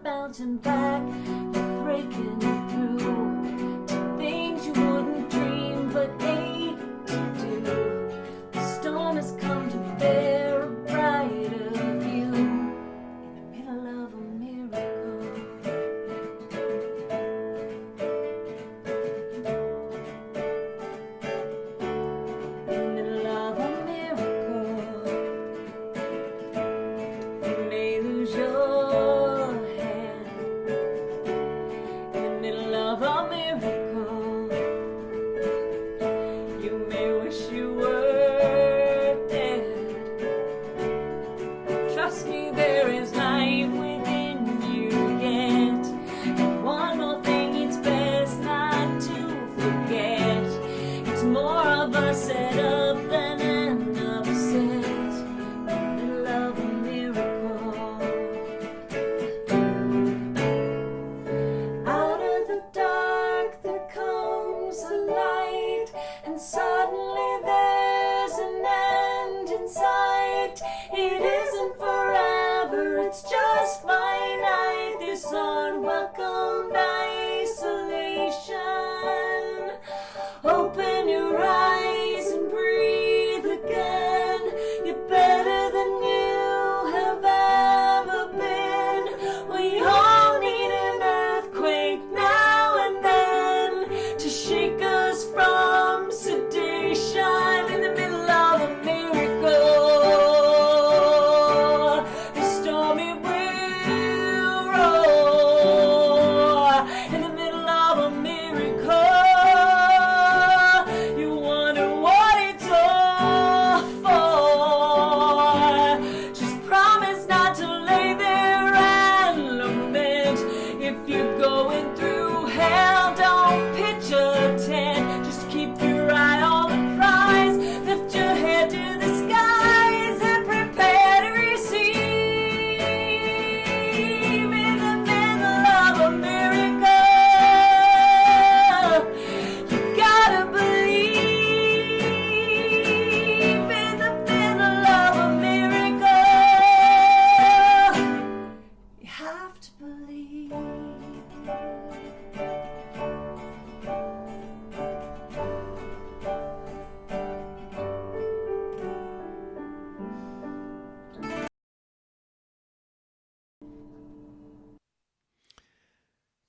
H: Bouncing back, you're breaking through to things you wouldn't dream but hate to do. The storm has come to bear a brighter view in the middle of a miracle. In the middle of a miracle, you may lose your middle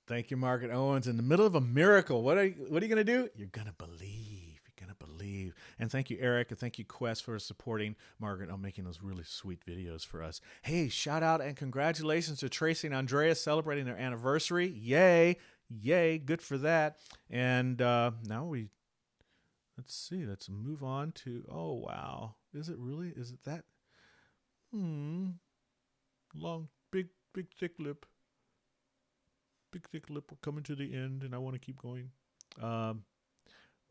B: Thank you, Margaret Owens. In the middle of a miracle, what are you going to do? You're going to believe. You're going to believe. And thank you, Eric, and thank you, Quest, for supporting Margaret on making those really sweet videos for us. Hey, shout out and congratulations to Tracy and Andrea celebrating their anniversary. Yay. Yay. Good for that. And now let's see. Let's move on to, oh, wow. Is it really? Is it that? Long, big, thick lip. Big, thick lip. We're coming to the end, and I want to keep going. Want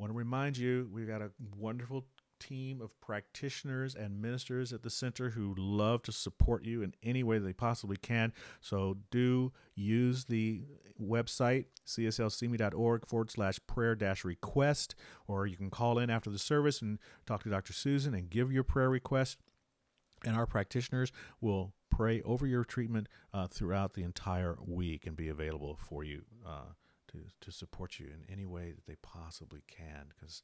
B: to remind you, we've got a wonderful team of practitioners and ministers at the center who love to support you in any way they possibly can. So do use the website, cslcme.org/prayer-request, or you can call in after the service and talk to Dr. Susan and give your prayer request. And our practitioners will pray over your treatment throughout the entire week and be available for you to support you in any way that they possibly can, because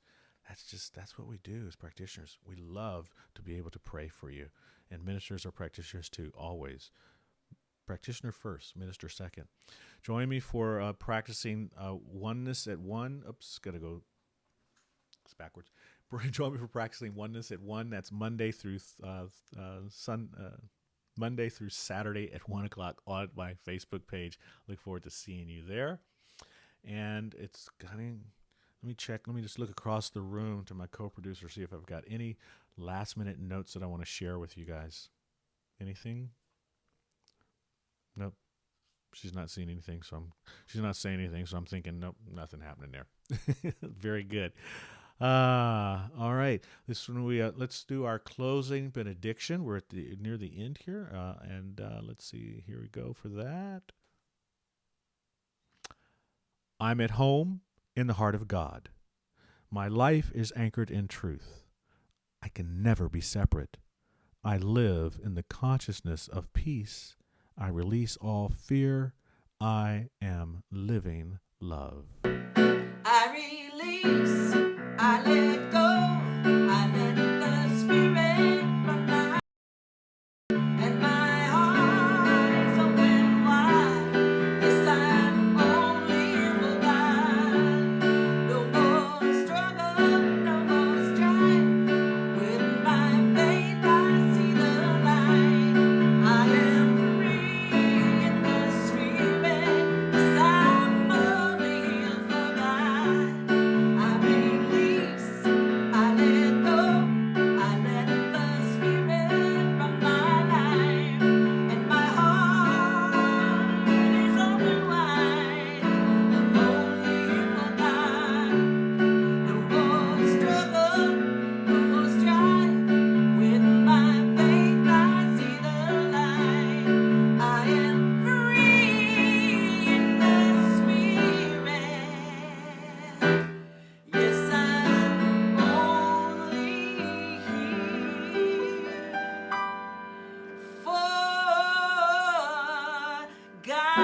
B: that's what we do as practitioners. We love to be able to pray for you, and ministers are practitioners too, always. Practitioner first, minister second. Join me for practicing oneness at 1. Oops, gotta go. It's backwards. Join me for practicing oneness at 1. That's Monday through Monday through Saturday at 1 o'clock on my Facebook page. Look forward to seeing you there. And it's kind of, let me check. Let me just look across the room to my co-producer, see if I've got any last-minute notes that I want to share with you guys. Anything? Nope. She's not seeing anything, she's not saying anything, so I'm thinking, nope, nothing happening there. Very good. All right. This one let's do our closing benediction. We're near the end here, and let's see. Here we go for that. I'm at home in the heart of God. My life is anchored in truth. I can never be separate. I live in the consciousness of peace. I release all fear. I am living love.
A: I release, I let go, I let the Spirit run my, and my heart is open wide. Yes, I'm only for God. No more struggle, no more strife. With my faith, I see the light. I am free in the Spirit. Yes, I'm only for God. I release, I let go, I let the Spirit run my life, and my heart is open wide. I'm only for God. No more struggle, no more strife. With my faith, I see the light. I am free in the Spirit. Yes, I'm only here for God.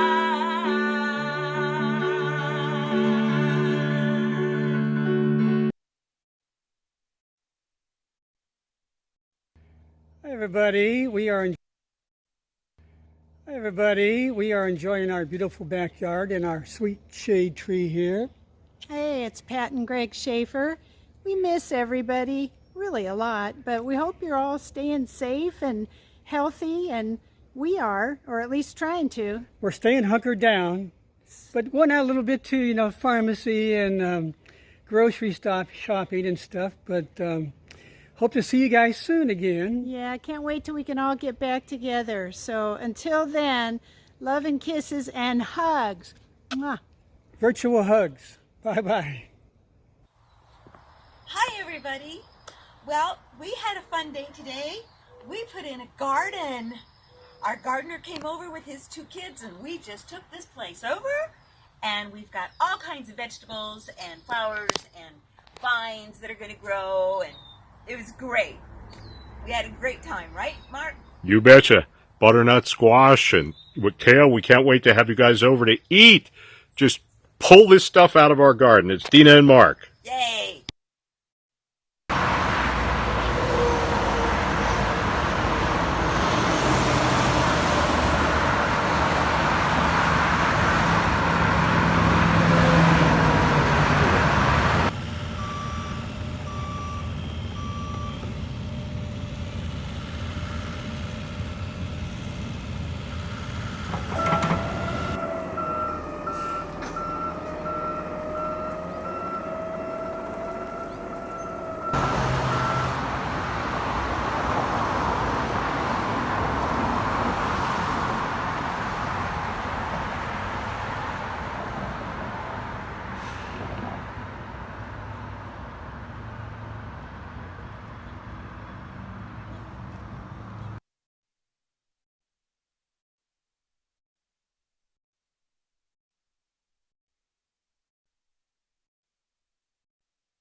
J: Hi everybody, we are enjoying our beautiful backyard and our sweet shade tree here.
K: Hey, it's Pat and Greg Schaefer. We miss everybody, really a lot, but we hope you're all staying safe and healthy, and we are, or at least trying to.
J: We're staying hunkered down, but going out a little bit to, pharmacy and grocery shopping and stuff, but hope to see you guys soon again.
K: Yeah, I can't wait till we can all get back together. So until then, love and kisses and hugs. Mwah.
J: Virtual hugs. Bye-bye.
L: Hi, everybody. Well, we had a fun day today. We put in a garden. Our gardener came over with his 2 kids, and we just took this place over, and we've got all kinds of vegetables and flowers and vines that are going to grow, and it was great. We had a great time, right, Mark?
M: You betcha. Butternut squash and with kale. We can't wait to have you guys over to eat. Just pull this stuff out of our garden. It's Dina and Mark.
L: Yay!